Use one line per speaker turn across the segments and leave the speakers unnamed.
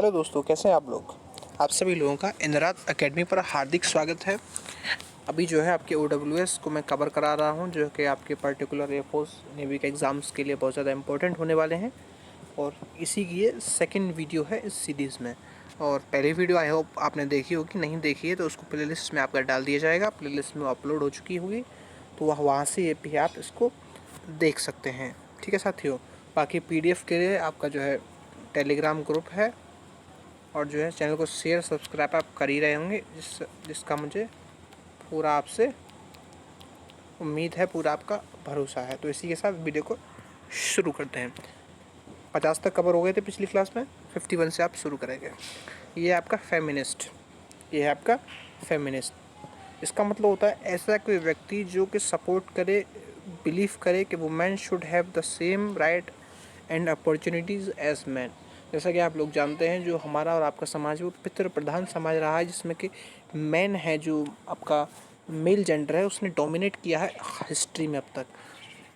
Hello दोस्तों, कैसे हैं आप लोग। आप सभी लोगों का इंद्राज एकेडमी पर हार्दिक स्वागत है। अभी जो है आपके OWS को मैं कवर करा रहा हूं, जो कि आपके पर्टिकुलर एयरफोर्स नेवी के एग्ज़ाम्स के लिए बहुत ज़्यादा इंपॉर्टेंट होने वाले हैं। और इसी की ये सेकंड वीडियो है इस सीरीज़ में। और पहली वीडियो आई होप आपने देखी होगी, नहीं देखी है तो उसको प्लेलिस्ट में आपका डाल दिया जाएगा। प्लेलिस्ट में अपलोड हो चुकी होगी, तो वहाँ से ये भी आप इसको देख सकते हैं। ठीक है साथियों। बाकी PDF के लिए आपका जो है टेलीग्राम ग्रुप है, और जो है चैनल को शेयर सब्सक्राइब आप कर ही रहे होंगे, जिसका मुझे पूरा आपसे उम्मीद है, पूरा आपका भरोसा है। तो इसी के साथ वीडियो को शुरू करते हैं। 50 तक कवर हो गए थे पिछली क्लास में, 51 से आप शुरू करेंगे। ये है आपका फेमिनिस्ट, ये है आपका फेमिनिस्ट। इसका मतलब होता है ऐसा कोई व्यक्ति जो कि सपोर्ट करे, बिलीव करे कि women should have the same right and opportunities as man. जैसा कि आप लोग जानते हैं, जो हमारा और आपका समाज वो पितृ प्रधान समाज रहा है, जिसमें कि मैन है, जो आपका मेल जेंडर है, उसने डोमिनेट किया है हिस्ट्री में अब तक।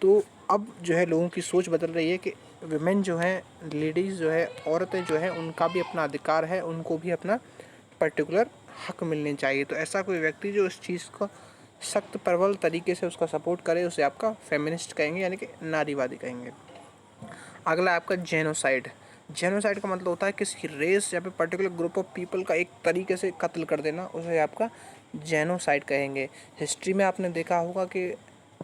तो अब जो है लोगों की सोच बदल रही है कि वुमेन जो है, लेडीज़ जो है, औरतें जो है, उनका भी अपना अधिकार है, उनको भी अपना पर्टिकुलर हक मिलने चाहिए। तो ऐसा कोई व्यक्ति जो इस चीज़ को सख्त प्रबल तरीके से उसका सपोर्ट करे, उसे आपका फेमिनिस्ट कहेंगे, यानी कि नारीवादी कहेंगे। अगला है आपका जेनोसाइड। जेनोसाइड का मतलब होता है किसी रेस या फिर पर्टिकुलर ग्रुप ऑफ पीपल का एक तरीके से कत्ल कर देना, उसे आपका जेनोसाइड कहेंगे। हिस्ट्री में आपने देखा होगा कि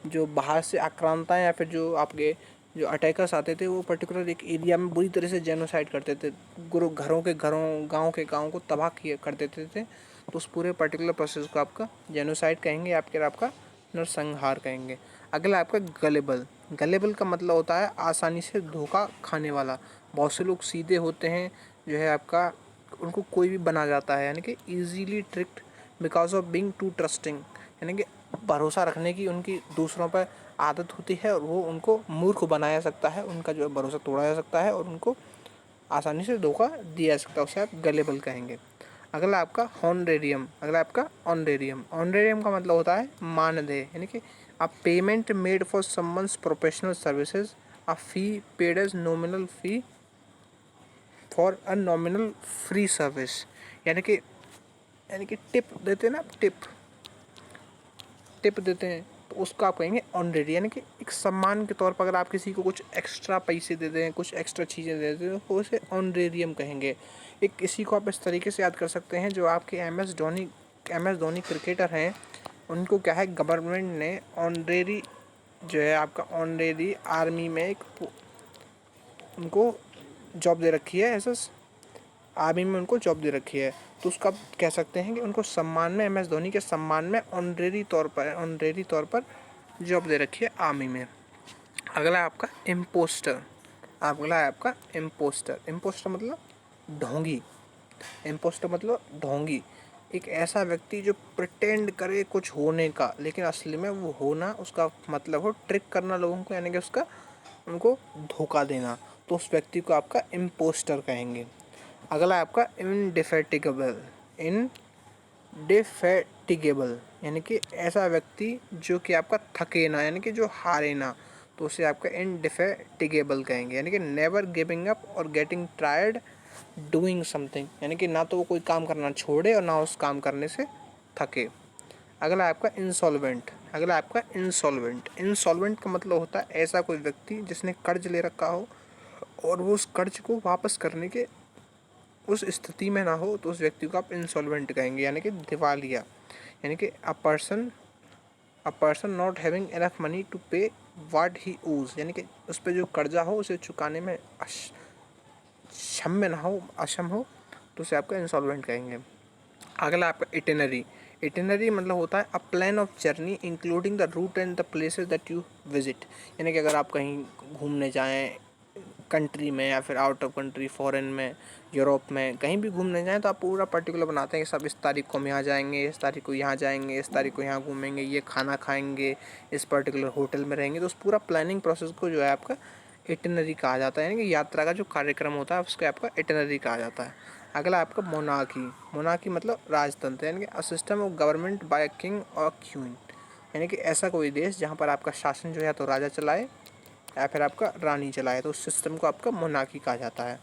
जो बाहर से आक्रांताएं या फिर जो आपके जो अटैकर्स आते थे, वो पर्टिकुलर एक एरिया में बुरी तरह से जेनोसाइड करते थे, घरों के घरों, गाँव के गाँव को तबाह किए कर देते थे। तो उस पूरे पर्टिकुलर प्रोसेस को आपका जेनोसाइड कहेंगे, आपका नरसंहार कहेंगे। अगला आपका गलेबल। गलेबल का मतलब होता है आसानी से धोखा खाने वाला। बहुत से लोग सीधे होते हैं, जो है आपका उनको कोई भी बना जाता है, यानी कि easily tricked because of being too trusting, यानी कि भरोसा रखने की उनकी दूसरों पर आदत होती है, और वो उनको मूर्ख बनाया जा सकता है, उनका जो है भरोसा तोड़ा जा सकता है, और उनको आसानी से धोखा दिया जा सकता है, उसे आप गलेबल कहेंगे। अगला आपका हॉनरेरियम। अगला आपका ऑनरेरियम। ऑनरेरियम का मतलब होता है मानदेय, यानी कि a payment made for someone's professional services, a fee paid as nominal fee for a nominal free service, यानी कि टिप देते हैं ना, टिप देते हैं, तो उसको आप कहेंगे ऑनरेरी, यानी कि एक सम्मान के तौर पर अगर आप किसी को कुछ एक्स्ट्रा पैसे दे दें, कुछ एक्स्ट्रा चीज़ें दे दें, तो उसे ऑनरेरियम कहेंगे। एक किसी को आप इस तरीके से याद कर सकते हैं, जो आपके एम एस धोनी क्रिकेटर हैं, उनको क्या है, गवर्नमेंट ने ऑनरेरी जो है आपका ऑनरेरी आर्मी में एक उनको जॉब दे रखी है, ऐसा आर्मी में उनको जॉब दे रखी है। तो उसका आप कह सकते हैं कि उनको सम्मान में, MS धोनी के सम्मान में ऑनरेरी तौर पर जॉब दे रखी है आर्मी में। अगला है आपका इम्पोस्टर। इम्पोस्टर मतलब ढोंगी। एक ऐसा व्यक्ति जो प्रिटेंड करे कुछ होने का, लेकिन असली में वो होना, उसका मतलब हो ट्रिक करना लोगों को, यानी कि उनको धोखा देना। तो उस व्यक्ति को आपका इम्पोस्टर कहेंगे। अगला है आपका इंडिफेटिगेबल, यानी कि ऐसा व्यक्ति जो कि आपका थके ना, यानी कि जो हारे ना, तो उसे आपका इंडिफेटिगेबल कहेंगे। यानी कि नेवर गिविंग अप और गेटिंग टायर्ड डूइंग समथिंग, यानी कि ना तो वो कोई काम करना छोड़े और ना उस काम करने से थके। अगला है आपका इंसॉल्वेंट का मतलब होता है ऐसा कोई व्यक्ति जिसने कर्ज ले रखा हो और वो उस कर्ज को वापस करने के उस स्थिति में ना हो, तो उस व्यक्ति को आप इंसॉल्वेंट कहेंगे, यानी कि दिवालिया। यानी कि a person not having enough money to pay what he owes, यानी कि उस पर जो कर्जा हो उसे चुकाने में अक्षम हो, तो उसे आपका इंसॉल्वेंट कहेंगे। अगला आपका इटिनरी मतलब होता है a plan of journey including the route and the places that you visit, यानी कि अगर आप कहीं घूमने जाएं कंट्री में, या फिर आउट ऑफ कंट्री, फॉरेन में, यूरोप में, कहीं भी घूमने जाएं, तो आप पूरा पर्टिकुलर बनाते हैं कि सब इस तारीख को हम यहाँ जाएंगे, इस तारीख को यहाँ जाएंगे, इस तारीख को यहाँ घूमेंगे, ये खाना खाएंगे, इस पर्टिकुलर होटल में रहेंगे। तो उस पूरा प्लानिंग प्रोसेस को जो है आपका इटिनरी कहा जाता है, यानी कि यात्रा का जो कार्यक्रम होता है उसको आपका इटिनरी कहा जाता है। अगला आपका मोनार्की मतलब राजतंत्र, यानी कि a system of government by king और क्वीन, यानी कि ऐसा कोई देश जहाँ पर आपका शासन जो है तो राजा चलाए या फिर आपका रानी चलाए, तो उस सिस्टम को आपका मोनार्की कहा जाता है।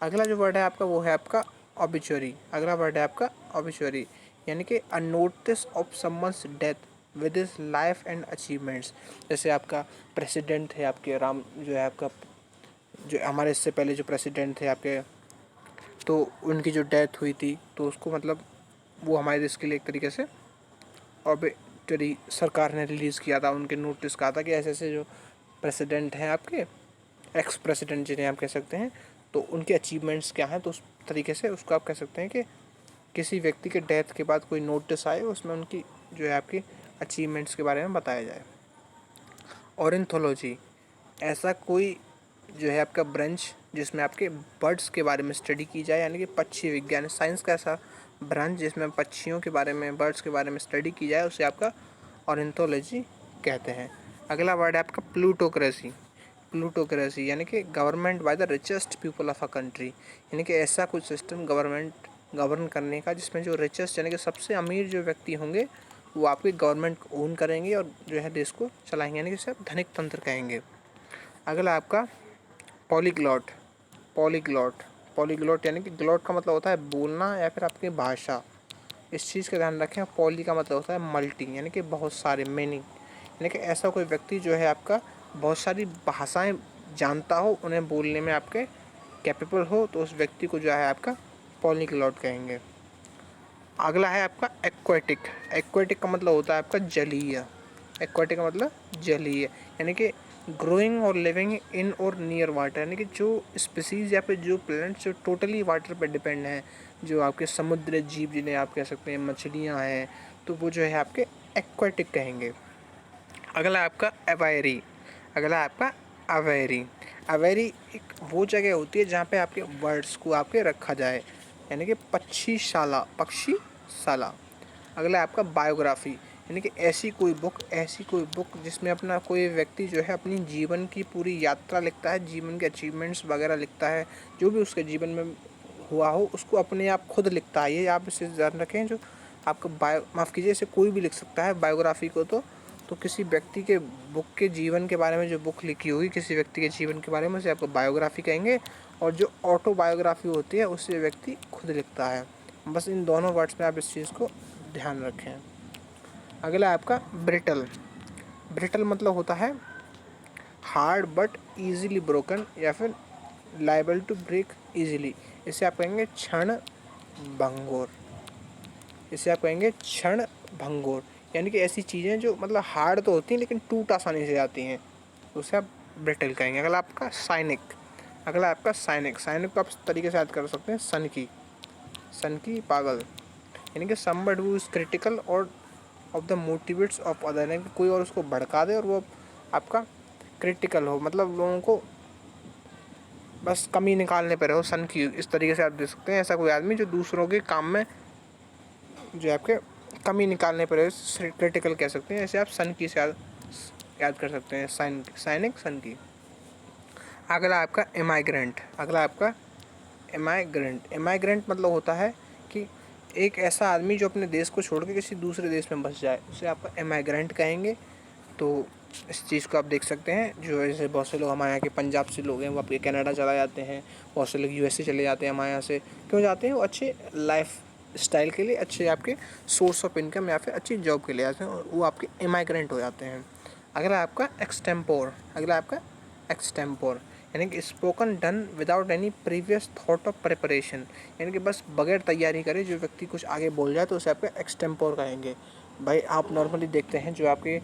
अगला जो वर्ड है आपका वो है आपका ऑबिचुअरी। अगला वर्ड है आपका ऑबिचुअरी, यानी कि a notice of someone's death with his life and achievements. जैसे आपका प्रेसिडेंट है आपके राम, जो है आपका, जो हमारे इससे पहले जो प्रेसिडेंट थे आपके, तो उनकी जो डेथ हुई थी तो उसको मतलब वो हमारे देश के लिए एक तरीके से ऑबिचुअरी सरकार ने रिलीज़ किया था, उनके नोटिस कहा था कि ऐसे ऐसे जो प्रेसिडेंट हैं आपके, एक्स प्रेसिडेंट जिन्हें आप कह सकते हैं, तो उनके अचीवमेंट्स क्या हैं, तो उस तरीके से उसको आप कह सकते हैं कि किसी व्यक्ति के डेथ के बाद कोई नोटिस आए उसमें उनकी जो है आपकी अचीवमेंट्स के बारे में बताया जाए। ऑर्निथोलॉजी, ऐसा कोई जो है आपका ब्रांच जिसमें आपके बर्ड्स के बारे में स्टडी की जाए, यानी कि पक्षी विज्ञान, साइंस का ऐसा ब्रांच जिसमें पक्षियों के बारे में, बर्ड्स के बारे में स्टडी की जाए, उसे आपका ऑर्निथोलॉजी कहते हैं। अगला वर्ड है आपका प्लूटोक्रेसी। प्लूटोक्रेसी यानी कि government by the richest people of a country, यानी कि ऐसा कुछ सिस्टम गवर्नमेंट गवर्न करने का जिसमें जो रिचेस्ट यानी कि सबसे अमीर जो व्यक्ति होंगे वो आपके गवर्नमेंट को ओन करेंगे और जो है देश को चलाएंगे, यानी कि इसे आप धनिक तंत्र कहेंगे। अगला आपका पॉलीग्लॉट। पॉलीग्लॉट पॉलीग्लॉट यानी कि ग्लॉट का मतलब होता है बोलना या फिर आपकी भाषा। इस चीज़ का ध्यान रखें। पॉली का मतलब होता है मल्टी, यानी कि बहुत सारे, मेनी, यानी कि ऐसा कोई व्यक्ति जो है आपका बहुत सारी भाषाएं जानता हो, उन्हें बोलने में आपके कैपेबल हो, तो उस व्यक्ति को जो है आपका पॉलीग्लॉट कहेंगे। अगला है आपका एक्वेटिक। एक्वेटिक का मतलब होता है आपका जलीय। एक्वेटिक का मतलब जलीय, यानी कि ग्रोइंग और लिविंग इन और नियर वाटर, यानी कि जो स्पीसीज या फिर जो प्लेनेट्स जो टोटली वाटर पर डिपेंड हैं, जो आपके समुद्र जीव जिन्हें आप कह सकते हैं मछलियाँ हैं, तो वो जो है आपके एक्वेटिक कहेंगे। अगला है आपका एवायरी। अगला है आपका अवेरी। अवेरी एक वो जगह होती है जहाँ पे आपके बर्ड्स को आपके रखा जाए, यानी कि पक्षीशाला, पक्षीशाला। अगला है आपका बायोग्राफी, यानी कि ऐसी कोई बुक जिसमें अपना कोई व्यक्ति जो है अपनी जीवन की पूरी यात्रा लिखता है, जीवन के अचीवमेंट्स वगैरह लिखता है, जो भी उसके जीवन में हुआ हो उसको अपने आप खुद लिखता है। ये आप इसे ध्यान रखें, जो आपका माफ़ कीजिए, इसे कोई भी लिख सकता है बायोग्राफी को, तो किसी व्यक्ति के बुक के जीवन के बारे में जो बुक लिखी होगी किसी व्यक्ति के जीवन के बारे में उसे आपको बायोग्राफी कहेंगे, और जो ऑटोबायोग्राफी होती है उससे व्यक्ति खुद लिखता है। बस इन दोनों वर्ड्स में आप इस चीज़ को ध्यान रखें। अगला आपका ब्रिटल। ब्रिटल मतलब होता है हार्ड बट ईजिली ब्रोकन या फिर लाइबल टू ब्रेक ईजिली। इसे आप कहेंगे क्षण भंगुर। इसे आप कहेंगे क्षण भंगुर, यानी कि ऐसी चीज़ें जो मतलब हार्ड तो होती हैं लेकिन टूट आसानी से जाती हैं, उसे आप ब्रिटल कहेंगे। अगला आपका साइनिक। अगला आपका साइनिक। साइनिक को आप इस तरीके से याद कर सकते हैं, सन की पागल, यानी कि समबड हु इज क्रिटिकल और of the motivates of other, यानी कि कोई और उसको भड़का दे और वो आपका क्रिटिकल हो, मतलब लोगों को बस कमी निकालने पर हो, सन की, इस तरीके से आप देख सकते हैं। ऐसा कोई आदमी जो दूसरों के काम में जो आपके कमी निकालने पर क्रिटिकल कह सकते हैं, ऐसे आप सन की से याद कर सकते हैं, साइनिक, सन की। अगला आपका इमाइग्रेंट। अगला आपका इमाइग्रेंट। इमाइग्रेंट मतलब होता है कि एक ऐसा आदमी जो अपने देश को छोड़ के किसी दूसरे देश में बस जाए, उसे आपका इमाइग्रेंट कहेंगे। तो इस चीज़ को आप देख सकते हैं, जो जैसे बहुत से लोग हमारे यहाँ के पंजाब से लोग हैं वो आपके कनाडा चला जाते हैं, बहुत से लोग यूएसए चले जाते हैं हमारे यहाँ से। क्यों जाते हैं? वो अच्छे लाइफ स्टाइल के लिए, अच्छे आपके सोर्स ऑफ इनकम या फिर अच्छी जॉब के लिए आते हैं, और वो आपके इमाइग्रेंट हो जाते हैं। अगला आपका एक्सटेम्पोर। अगला आपका एक्सटेम्पोर, यानी कि spoken done without any previous thought of preparation, यानी कि बस बगैर तैयारी करे जो व्यक्ति कुछ आगे बोल जाए तो उसे आपका एक्सटेम्पोर कहेंगे। भाई आप नॉर्मली देखते हैं जो आपके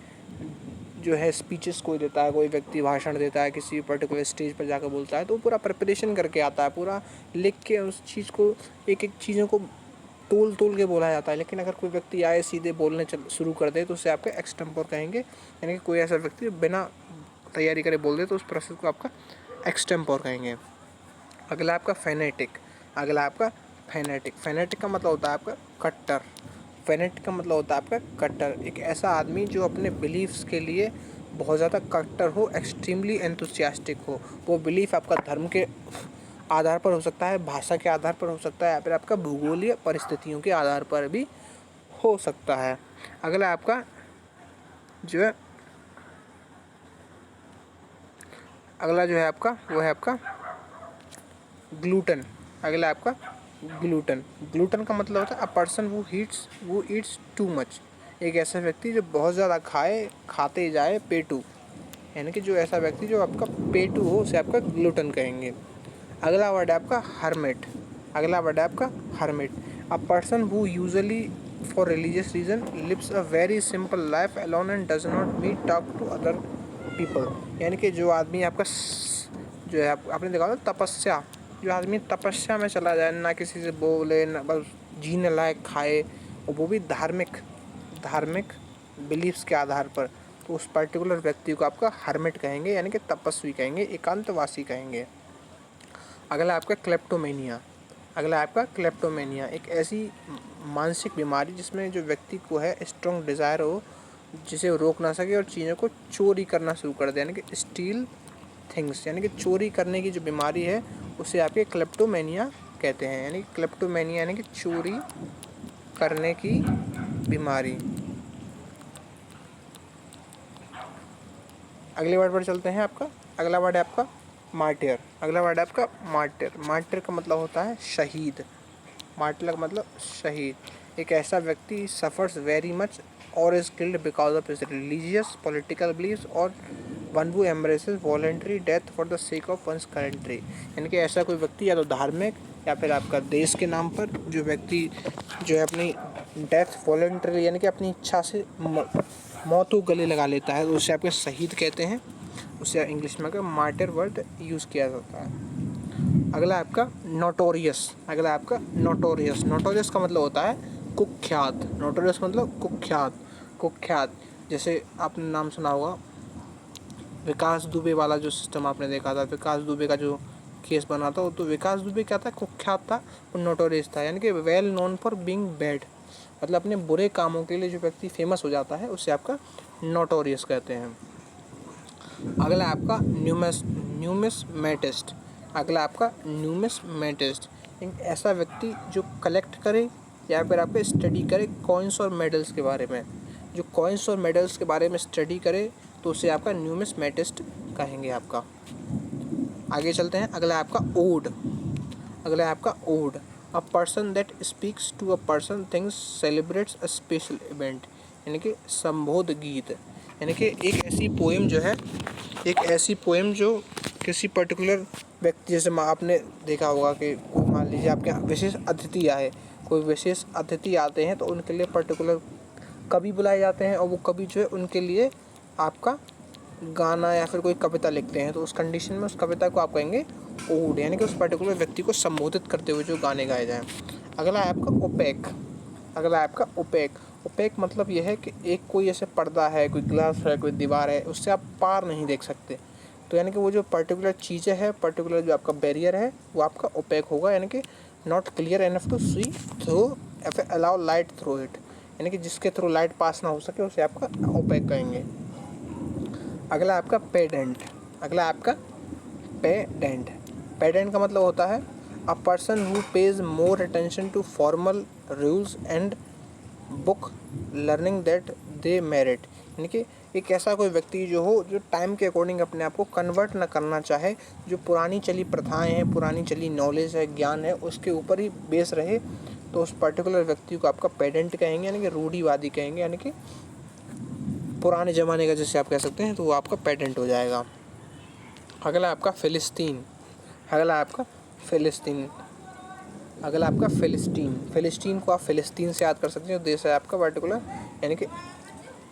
जो है स्पीचेस कोई देता है, कोई व्यक्ति भाषण देता है किसी पर्टिकुलर स्टेज पर जाकर बोलता है, तो वो पूरा प्रिपरेशन करके आता है, पूरा लिख के उस चीज़ को, एक एक चीज़ों को तोल के बोला जाता है। लेकिन अगर कोई व्यक्ति आए सीधे बोलने शुरू कर दे तो उसे आपका एक्सटेम्पोर कहेंगे, यानी कि कोई ऐसा व्यक्ति बिना तैयारी करे बोल दे तो उस प्रोसेस को आपका एक्सटेम्पोर कहेंगे। अगला आपका फेनेटिक। अगला आपका फेनेटिक। फेनेटिक का मतलब होता है आपका कट्टर। फेनेटिक का मतलब होता है आपका कट्टर, एक ऐसा आदमी जो अपने बिलीफ्स के लिए बहुत ज़्यादा कट्टर हो, एक्सट्रीमली एंथुसियास्टिक हो। वो बिलीफ आपका धर्म के आधार पर हो सकता है, भाषा के आधार पर हो सकता है, या फिर आपका भूगोलीय परिस्थितियों के आधार पर भी हो सकता है। अगला आपका जो है अगला जो है आपका वो है आपका ग्लूटन। अगला आपका ग्लूटन। ग्लूटन का मतलब होता है अ पर्सन वो ईट्स टू मच। एक ऐसा व्यक्ति जो बहुत ज़्यादा खाते जाए पेटू, यानी कि जो ऐसा व्यक्ति जो आपका पेटू हो उसे आपका ग्लूटन कहेंगे। अगला वर्ड है आपका हर्मिट। अगला वर्ड है आपका hermit. A person who usually for religious reason lives a very simple life alone and does not meet talk to other people. यानी कि जो आदमी आपका जो है आपने देखा होगा तपस्या, जो आदमी तपस्या में चला जाए, ना किसी से बोले, ना बस जीने लायक खाए, और वो भी धार्मिक बिलीफ्स के आधार पर, तो उस पर्टिकुलर व्यक्ति को आपका हर्मिट कहेंगे, यानी कि तपस्वी कहेंगे, एकांतवासी कहेंगे। अगला आपका क्लेप्टोमेनिया। अगला आपका क्लेप्टोमेनिया, एक ऐसी मानसिक बीमारी जिसमें जो व्यक्ति को है स्ट्रॉन्ग डिज़ायर हो जिसे वो रोक ना सके और चीज़ों को चोरी करना शुरू कर दे, यानी कि स्टील थिंग्स, यानी कि चोरी करने की जो बीमारी है उसे आपके क्लेप्टोमेनिया कहते हैं। यानी क्लेप्टोमेनिया यानी कि चोरी करने की बीमारी। अगले वर्ड पर चलते हैं। आपका अगला वर्ड है आपका मार्टियर। अगला वर्ड है आपका मार्टियर। मार्टियर का मतलब होता है शहीद। मार्टियर का मतलब शहीद। एक ऐसा व्यक्ति सफ़र्स वेरी मच और is killed because of his religious political beliefs और one who embraces voluntary death for the sake of one's country. यानी कि ऐसा कोई व्यक्ति या तो धार्मिक या फिर आपका देश के नाम पर जो व्यक्ति जो है अपनी डेथ वॉलंटरी यानी कि अपनी इच्छा से मौत को गले लगा लेता है, तो उसे आपके शहीद कहते हैं। उसे इंग्लिश में मार्टिर वर्ड यूज़ किया जाता है। अगला आपका नोटोरियस। अगला आपका नोटोरियस। नोटोरियस का मतलब होता है कुख्यात। नोटोरियस मतलब कुख्यात। जैसे आपने नाम सुना होगा विकास दुबे वाला जो सिस्टम आपने देखा था, विकास दुबे का जो केस बना था, तो विकास दुबे क्या था, कुख्यात था, वो नोटोरियस था, यानी कि well known for being bad, मतलब अपने बुरे कामों के लिए जो व्यक्ति फेमस हो जाता है उसे आपका नोटोरियस कहते हैं। अगला आपका न्यूमिसमेटिस्ट। अगला आपका न्यूमिसमेटिस्ट, एक ऐसा व्यक्ति जो कलेक्ट करे या फिर आपके स्टडी करे कॉइन्स और मेडल्स के बारे में। जो कॉइन्स और मेडल्स के बारे में स्टडी करे तो उसे आपका न्यूमिसमेटिस्ट कहेंगे आपका। आगे चलते हैं। अगला आपका ओड। अगला है आपका ode. A person that speaks to a person things celebrates a special event, यानी कि संबोध गीत, यानी कि एक ऐसी पोएम जो है, एक ऐसी पोएम जो किसी पर्टिकुलर व्यक्ति, जैसे आपने देखा होगा कि कोई मान लीजिए आपके यहाँ विशेष अतिथि आए, कोई विशेष अतिथि आते हैं तो उनके लिए पर्टिकुलर कवि बुलाए जाते हैं और वो कवि जो है उनके लिए आपका गाना या फिर कोई कविता लिखते हैं, तो उस कंडीशन में उस कविता को आप कहेंगे ओड, यानी कि उस पर्टिकुलर व्यक्ति को संबोधित करते हुए जो गाने गाए जाएँ। अगला है आपका ओपेक। अगला है आपका ओपेक। ओपेक मतलब यह है कि एक कोई ऐसे पर्दा है, कोई ग्लास है, कोई दीवार है, उससे आप पार नहीं देख सकते, तो यानी कि वो जो पर्टिकुलर चीज़ें है, पर्टिकुलर जो आपका बैरियर है वो आपका ओपेक होगा, यानी कि not clear enough to see through या फिर अलाउ लाइट थ्रू इट, यानी कि जिसके थ्रू लाइट पास ना हो सके उसे आपका ओपेक कहेंगे। अगला आपका पेडेंट। अगला आपका पेडेंट। पेडेंट का मतलब होता है a person who pays more attention to formal rules and book learning that they merit, यानी कि एक ऐसा कोई व्यक्ति जो हो जो टाइम के अकॉर्डिंग अपने आप को कन्वर्ट ना करना चाहे, जो पुरानी चली प्रथाएं हैं, पुरानी चली नॉलेज है, ज्ञान है, उसके ऊपर ही बेस रहे, तो उस पर्टिकुलर व्यक्ति को आपका पेडेंट कहेंगे, यानी कि रूढ़िवादी कहेंगे, यानी कि पुराने ज़माने का जैसे आप कह सकते हैं, तो वो आपका पेडेंट हो जाएगा। अगला आपका फ़िलिस्तीन। अगला आपका फ़िलिस्तीन। अगला आपका फ़िलिस्तीन। फ़िलिस्तीन को आप फ़िलिस्तीन से याद कर सकते हैं, जो देश है आपका पर्टिकुलर, यानी कि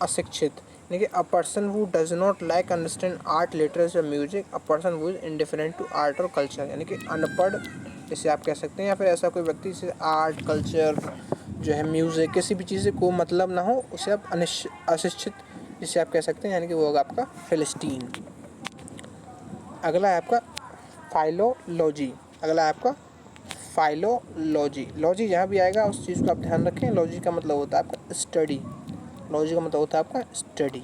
अशिक्षित, यानी कि a person who does not like understand art literature music, a person who is indifferent to art और कल्चर, यानी कि अनपढ़ जिसे आप कह सकते हैं, या फिर ऐसा कोई व्यक्ति जिसे आर्ट कल्चर जो है म्यूज़िक किसी भी चीज़ से को मतलब ना हो, उसे आप अशिक्षित जिसे आप कह सकते हैं, यानी कि वो होगा आपका फ़िलिस्तीन। अगला है आपका फाइलोलॉजी। अगला है आपका फाइलोलॉजी। लॉजी जहाँ भी आएगा उस चीज़ को आप ध्यान रखें, लॉजी का मतलब होता है आपका स्टडी। लॉजी का मतलब होता है आपका स्टडी।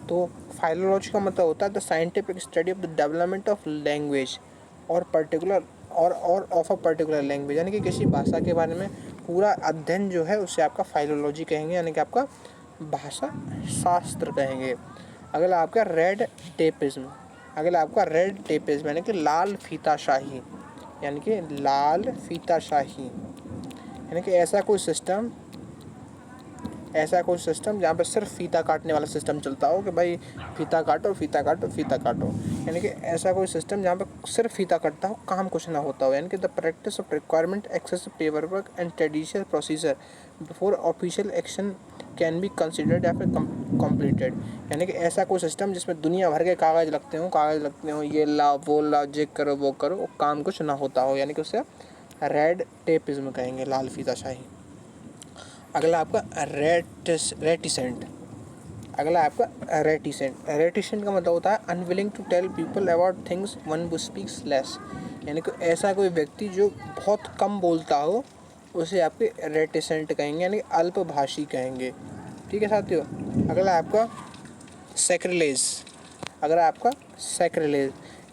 तो फाइलोलॉजी का मतलब होता है the scientific study of the development of language और पर्टिकुलर और ऑफ अ पर्टिकुलर लैंग्वेज, यानी कि किसी भाषा के बारे में पूरा अध्ययन जो है उसे आपका फाइलोलॉजी कहेंगे, यानी कि आपका भाषा शास्त्र कहेंगे। अगला आपका रेड टेपिज्म। अगला आपका रेड टेपिज्म यानी कि लाल फीताशाही। यानी कि लाल फीताशाही, यानी कि ऐसा कोई सिस्टम जहाँ पे सिर्फ फीता काटने वाला सिस्टम चलता हो कि भाई फीता काटो फीता काटो फीता काटो, यानी कि ऐसा कोई सिस्टम जहाँ पे सिर्फ फीता कटता हो, काम कुछ ना होता हो। यानी कि the practice of requirement excessive paper work and traditional procedure before official action can be considered या फिर कम्प्लीटेड। यानी कि ऐसा कोई सिस्टम जिसमें दुनिया भर के कागज़ लगते हो, ये लाओ वो लाओ, ये करो वो करो, वो काम कुछ ना होता हो, यानी कि उसे रेड टेपिज्म कहेंगे, लाल फीताशाही। अगला आपका रेटिसेंट। रेटिसेंट का मतलब होता है unwilling to tell people about things one who speaks less, यानी कि ऐसा कोई व्यक्ति जो बहुत कम बोलता हो उसे आपके रेटिसेंट कहेंगे, यानी अल्पभाषी कहेंगे। ठीक है साथियों। अगला आपका सैक्रिलेज।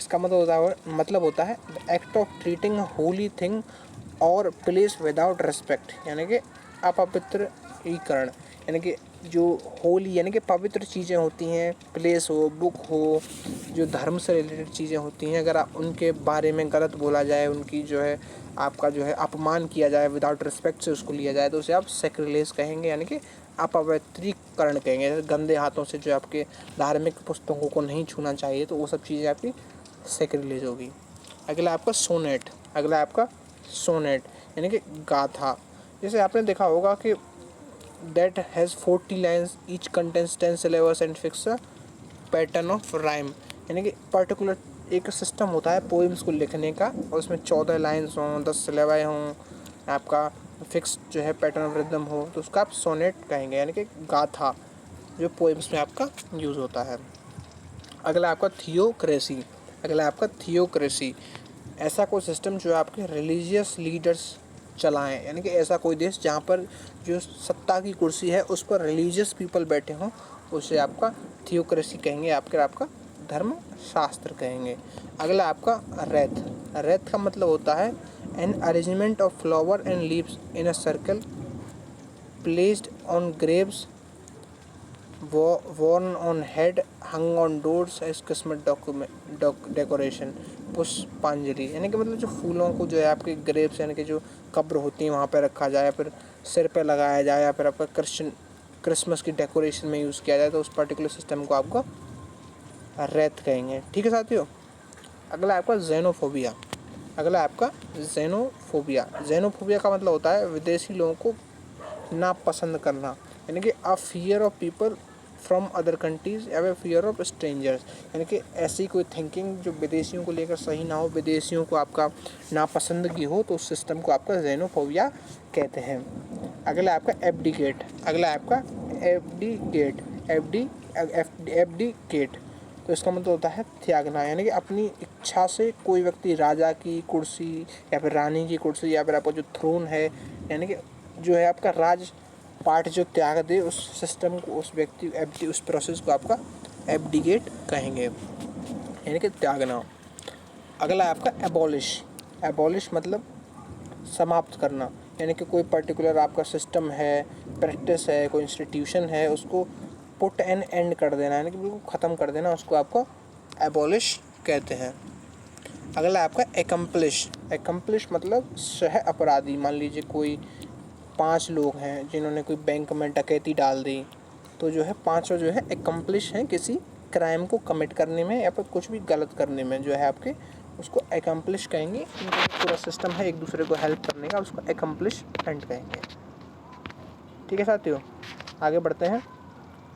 इसका मतलब होता है the act of treating Holi thing और प्लेस विदाउट रिस्पेक्ट, यानी कि अपवित्रीकरण, यानी कि जो होली यानी कि पवित्र चीज़ें होती हैं, प्लेस हो, बुक हो, जो धर्म से रिलेटेड चीज़ें होती हैं, अगर आप उनके बारे में गलत बोला जाए, उनकी जो है आपका जो है अपमान किया जाए, विदाउट रिस्पेक्ट से उसको लिया जाए, तो उसे आप सैक्रिलेज कहेंगे, यानी कि अपवित्रीकरण कहेंगे। गंदे हाथों से जो आपके धार्मिक पुस्तकों को नहीं छूना चाहिए, तो वो सब चीज़ें आपकी सैक्रिलेज होगी। अगला आपका सोनेट यानी कि गाथा। जैसे आपने देखा होगा कि that has 40 lines, each contains 10 syllables and fix a pattern of rhyme, यानी कि पर्टिकुलर एक सिस्टम होता है पोइम्स को लिखने का, और उसमें 14 लाइन्स हों, 10 सिलेबाई हों, आपका फिक्स जो है पैटर्न ऑफ रिदम हो, तो उसका आप सोनेट कहेंगे, यानी कि गाथा जो पोइम्स में आपका यूज़ होता है। अगला आपका थियोक्रेसी। ऐसा कोई सिस्टम जो आपके रिलीजियस लीडर्स चलाएं, यानी कि ऐसा कोई देश जहाँ पर जो सत्ता की कुर्सी है उस पर रिलीजियस पीपल बैठे हों, उसे आपका थियोक्रेसी कहेंगे, आपका धर्म शास्त्र कहेंगे। अगला आपका रेथ का मतलब होता है an arrangement of flower and leaves in a circle placed on Graves worn on head, hung on doors as Christmas decoration. पुष्पांजलि यानी कि मतलब जो फूलों को जो है आपके ग्रेप्स यानी कि जो कब्र होती है वहाँ पे रखा जाए, फिर सिर पे लगाया जाए, या फिर आपका क्रिसमस की डेकोरेशन में यूज़ किया जाए, तो उस पर्टिकुलर सिस्टम को आपको रेत कहेंगे। ठीक है साथियों। अगला आपका जेनोफोबिया का मतलब होता है विदेशी लोगों को नापसंद करना, यानी कि a fear of people from other countries या फियर ऑफ स्ट्रेंजर्स, यानी कि ऐसी कोई थिंकिंग जो विदेशियों को लेकर सही ना हो, विदेशियों को आपका नापसंदगी हो, तो उस सिस्टम को आपका जेनोफोबिया कहते हैं। अगला आपका एब्डिकेट। तो इसका मतलब होता है त्यागना, यानी कि अपनी इच्छा से कोई व्यक्ति राजा की कुर्सी या फिर रानी की कुर्सी या फिर आपका जो थ्रोन है, यानी कि जो है आपका राज पार्ट जो त्याग दे, उस सिस्टम को, उस प्रोसेस को आपका एब्डिकेट कहेंगे, यानी कि त्यागना। अगला आपका एबॉलिश मतलब समाप्त करना, यानी कि कोई पर्टिकुलर आपका सिस्टम है, प्रैक्टिस है, कोई इंस्टीट्यूशन है, उसको पुट एन एंड कर देना, यानी कि बिल्कुल ख़त्म कर देना, उसको आपको एबॉलिश कहते हैं। अगला आपका एकम्प्लिश मतलब सह अपराधी। मान लीजिए कोई 5 लोग हैं जिन्होंने कोई बैंक में डकैती डाल दी, तो जो है 5 जो है एकम्प्लिश हैं किसी क्राइम को कमिट करने में या फिर कुछ भी गलत करने में, जो है आपके उसको एकम्प्लिश कहेंगे। इनका पूरा सिस्टम है एक दूसरे को हेल्प करने का, उसको एकम्प्लिशमेंट कहेंगे। ठीक है साथियों, आगे बढ़ते हैं।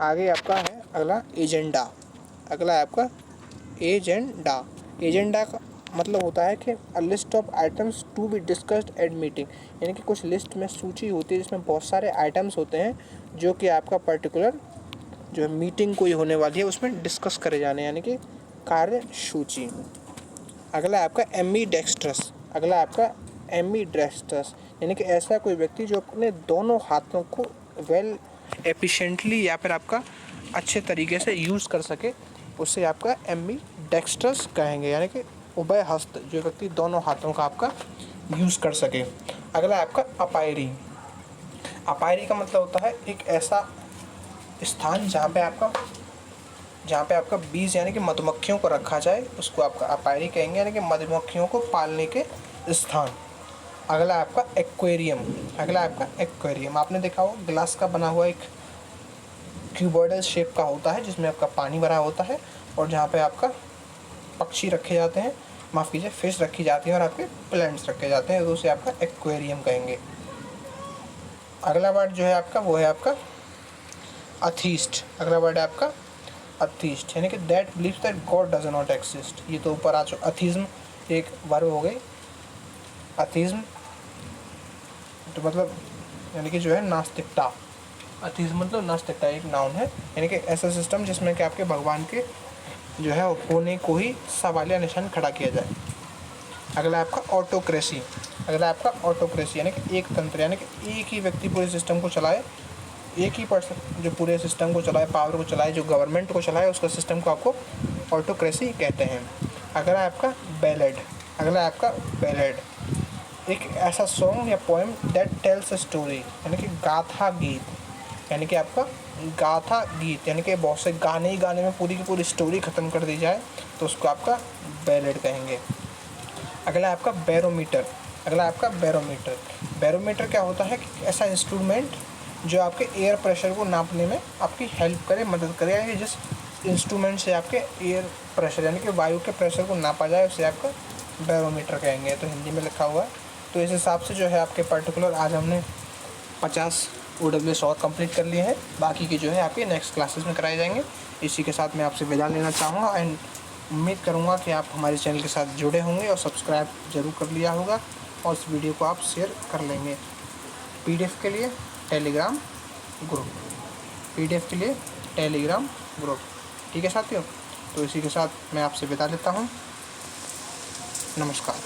आगे आपका है अगला एजेंडा। एजेंडा का मतलब होता है कि a list of items to be discussed at meeting, यानी कि कुछ लिस्ट में सूची होती है जिसमें बहुत सारे आइटम्स होते हैं जो कि आपका पर्टिकुलर जो मीटिंग कोई होने वाली है उसमें डिस्कस करे जाने, यानी कि कार्य सूची। अगला आपका एम्बीडेक्स्ट्रस, यानी कि ऐसा कोई व्यक्ति जो अपने दोनों हाथों को वेल एफिशिएंटली या फिर आपका अच्छे तरीके से यूज़ कर सके, उससे आपका एम्बीडेक्स्ट्रस कहेंगे, यानी कि उभय हस्त, जो व्यक्ति दोनों हाथों का आपका यूज़ कर सके। अगला आपका अपायरी का मतलब होता है एक ऐसा स्थान जहाँ पे आपका बीज यानी कि मधुमक्खियों को रखा जाए, उसको आपका अपायरी कहेंगे, यानी कि मधुमक्खियों को पालने के स्थान। अगला आपका एक्वेरियम। अगला आपका एक्वेरियम, आपने देखा होगा ग्लास का बना हुआ एक क्यूबॉइडल शेप का होता है जिसमें आपका पानी भरा होता है और जहाँ पे आपका पक्षी रखे जाते हैं, माफ़ कीजिए फिश रखी जाती हैं और आपके प्लांट्स रखे जाते हैं, तो उसे आपका एक्वेरियम कहेंगे। अगला वर्ड जो है आपका वो है आपका अथीस्ट। अगला वर्ड है आपका अथीस्ट, यानी कि that believes that God does not exist. ये तो ऊपर आ चुका। अथीज्म एक वर्ब हो गई। अथीज्म तो मतलब यानी कि जो है नास्तिकता। अथीज्म मतलब नास्तिकता, एक नाउन है, यानी कि ऐसा सिस्टम जिसमें कि आपके भगवान के जो है होने को ही सवालिया निशान खड़ा किया जाए। अगला आपका ऑटोक्रेसी। अगला आपका ऑटोक्रेसी यानी कि एक तंत्र, यानी कि एक ही व्यक्ति पूरे सिस्टम को चलाए, एक ही पर्सन जो पूरे सिस्टम को चलाए, पावर को चलाए, जो गवर्नमेंट को चलाए, उसका सिस्टम को आपको ऑटोक्रेसी कहते हैं। अगला है आपका बैलेड। अगला है आपका बैलेड, एक ऐसा सॉन्ग या poem that tells a story, यानी कि गाथा गीत, यानी कि आपका गाथा गीत, यानी कि बहुत से गाने ही गाने में पूरी की पूरी स्टोरी ख़त्म कर दी जाए तो उसको आपका बैलेड कहेंगे। अगला है आपका बैरोमीटर। अगला आपका बैरोमीटर। बैरोमीटर क्या होता है कि ऐसा इंस्ट्रूमेंट जो आपके एयर प्रेशर को नापने में आपकी हेल्प करे, मदद करे, यानी जिस इंस्ट्रूमेंट से आपके एयर प्रेशर यानी कि वायु के प्रेशर को नापा जाए उसे आपका बैरोमीटर कहेंगे। तो हिंदी में लिखा हुआ है। तो इस हिसाब से जो है आपके पर्टिकुलर आज हमने 50 OWS और कंप्लीट कर लिए हैं, बाकी की जो है आपके नेक्स्ट क्लासेस में कराए जाएंगे। इसी के साथ मैं आपसे विदा लेना चाहूँगा एंड उम्मीद करूँगा कि आप हमारे चैनल के साथ जुड़े होंगे और सब्सक्राइब ज़रूर कर लिया होगा और इस वीडियो को आप शेयर कर लेंगे। PDF के लिए टेलीग्राम ग्रुप, PDF के लिए टेलीग्राम ग्रुप, ठीक है साथियों। तो इसी के साथ मैं आपसे विदा लेता हूँ। नमस्कार।